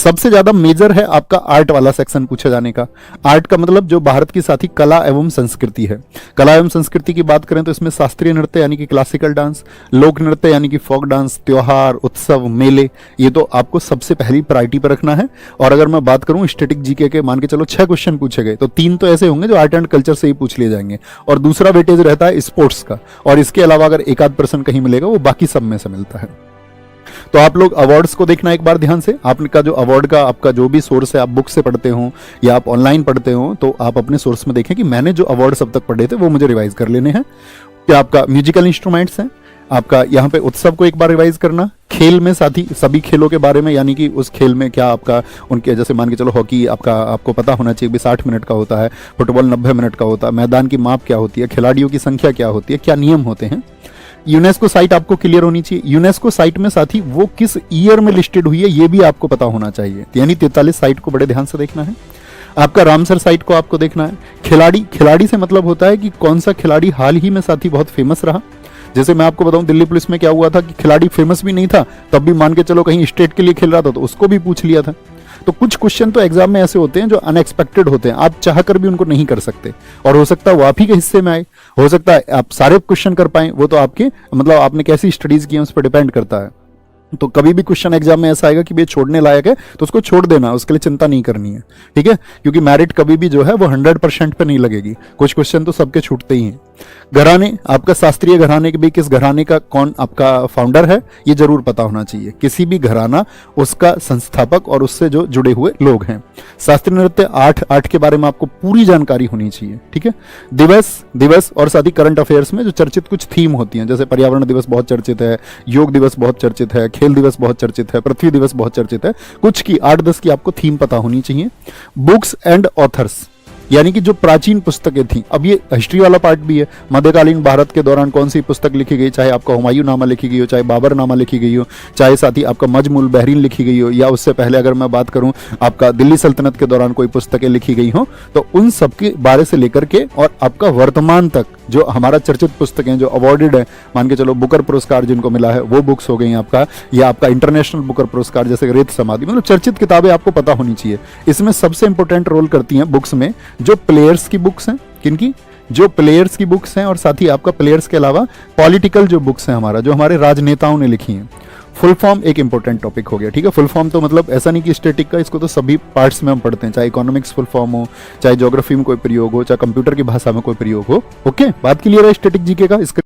सबसे ज्यादा मेजर है आपका आर्ट वाला सेक्शन पूछे जाने का। आर्ट का मतलब जो भारत की साथ ही कला एवं संस्कृति है। कला एवं संस्कृति की बात करें तो इसमें शास्त्रीय नृत्य यानी कि क्लासिकल डांस, लोक नृत्य यानी कि फोक डांस, त्योहार, उत्सव, मेले, ये तो आपको सबसे पहली प्रायोरिटी पर रखना है। और अगर मैं बात करूं स्टैटिक जीके के, मान के चलो 6 क्वेश्चन पूछे गए तो 3 तो ऐसे होंगे जो आर्ट एंड कल्चर से ही पूछ लिए जाएंगे, और दूसरा वेटेज रहता है स्पोर्ट्स का, और इसके अलावा अगर एक आध % कहीं मिलेगा वो बाकी सब में से मिलता है। तो आप लोग अवार्ड्स को देखना एक बार ध्यान से। आपका जो अवार्ड का आपका जो भी सोर्स है, आप बुक से पढ़ते हो या आप ऑनलाइन पढ़ते हो, तो आप अपने सोर्स में देखें कि मैंने जो अवार्ड्स अब तक पढ़े थे वो मुझे रिवाइज कर लेने हैं। क्या आपका म्यूजिकल इंस्ट्रूमेंट्स हैं, आपका यहाँ पे उत्सव को एक बार रिवाइज करना, खेल में साथ ही सभी खेलों के बारे में, यानी कि उस खेल में क्या आपका उनके, जैसे मान के चलो हॉकी आपका आपको पता होना चाहिए भी 60 मिनट का होता है, फुटबॉल 90 मिनट का होता है, मैदान की माप क्या होती है, खिलाड़ियों की संख्या क्या होती है, क्या नियम होते हैं। यूनेस्को साइट आपको क्लियर होनी चाहिए। यूनेस्को साइट में साथ ही वो किस ईयर में लिस्टेड हुई है ये भी आपको पता होना चाहिए, यानी 43 साइट को बड़े ध्यान से देखना है। आपका रामसर साइट को आपको देखना है। खिलाड़ी से मतलब होता है कि कौन सा खिलाड़ी हाल ही में साथ ही बहुत फेमस रहा। जैसे मैं आपको बताऊं दिल्ली पुलिस में क्या हुआ था कि खिलाड़ी फेमस भी नहीं था, तब भी मान के चलो कहीं स्टेट के लिए खेल रहा था तो उसको भी पूछ लिया था। तो कुछ क्वेश्चन तो एग्जाम में ऐसे होते हैं जो अनएक्सपेक्टेड होते हैं, आप चाह कर भी उनको नहीं कर सकते, और हो सकता है वो आप ही के हिस्से में आए, हो सकता है आप सारे क्वेश्चन कर पाए, वो तो आपके मतलब आपने कैसी स्टडीज की है उस पर डिपेंड करता है। तो कभी भी क्वेश्चन एग्जाम में ऐसा आएगा कि ये छोड़ने लायक है तो उसको छोड़ देना, उसके लिए चिंता नहीं करनी है, ठीक है, क्योंकि मेरिट कभी भी जो है वो 100% पे नहीं लगेगी, कुछ क्वेश्चन तो सबके छूटते ही हैं। घराने, आपका शास्त्रीय घराने के भी किस घराने का कौन आपका फाउंडर है ये जरूर पता होना चाहिए। किसी भी घराना उसका संस्थापक और उससे जो जुड़े हुए लोग हैं। शास्त्रीय नृत्य 8 के बारे में आपको पूरी जानकारी होनी चाहिए, ठीक है। दिवस और साथ ही करंट अफेयर्स में जो चर्चित कुछ थीम होती हैं, जैसे पर्यावरण दिवस बहुत चर्चित है, योग दिवस बहुत चर्चित है, खेल दिवस बहुत चर्चित है, पृथ्वी दिवस बहुत चर्चित है, कुछ की 8-10 की आपको थीम पता होनी चाहिए। बुक्स एंड ऑथर्स, यानी कि जो प्राचीन पुस्तकें थी, अब ये हिस्ट्री वाला पार्ट भी है, मध्यकालीन भारत के दौरान कौन सी पुस्तक लिखी गई, चाहे आपका हुमायूं नामा लिखी गई हो, चाहे बाबर नामा लिखी गई हो, चाहे साथ ही आपका मजमुल बहरीन लिखी गई हो, या उससे पहले अगर मैं बात करूं आपका दिल्ली सल्तनत के दौरान कोई पुस्तकें लिखी गई हो, तो उन सब के बारे से लेकर के और आपका वर्तमान तक जो हमारा चर्चित पुस्तकें जो अवार्डेड है, मान के चलो बुकर पुरस्कार जिनको मिला है वो बुक्स हो गई आपका, या आपका इंटरनेशनल बुकर पुरस्कार जैसे रेत समाधि, मतलब चर्चित किताबें आपको पता होनी चाहिए। इसमें सबसे इंपॉर्टेंट रोल करती हैं बुक्स में जो प्लेयर्स की बुक्स हैं, किनकी, जो प्लेयर्स की बुक्स हैं, और साथ ही आपका प्लेयर्स के अलावा पॉलिटिकल जो बुक्स हैं हमारा, जो हमारे राजनेताओं ने लिखी हैं। फुल फॉर्म एक इंपॉर्टेंट टॉपिक हो गया, ठीक है। फुल फॉर्म तो मतलब ऐसा नहीं कि स्टैटिक का, इसको तो सभी पार्ट्स में हम पढ़ते हैं, चाहे इकोनॉमिक्स फुल फॉर्म हो, चाहे ज्योग्राफी में कोई प्रयोग हो, चाहे कंप्यूटर की भाषा में कोई प्रयोग हो। ओके, बात क्लियर है स्टैटिक जीके का। इसका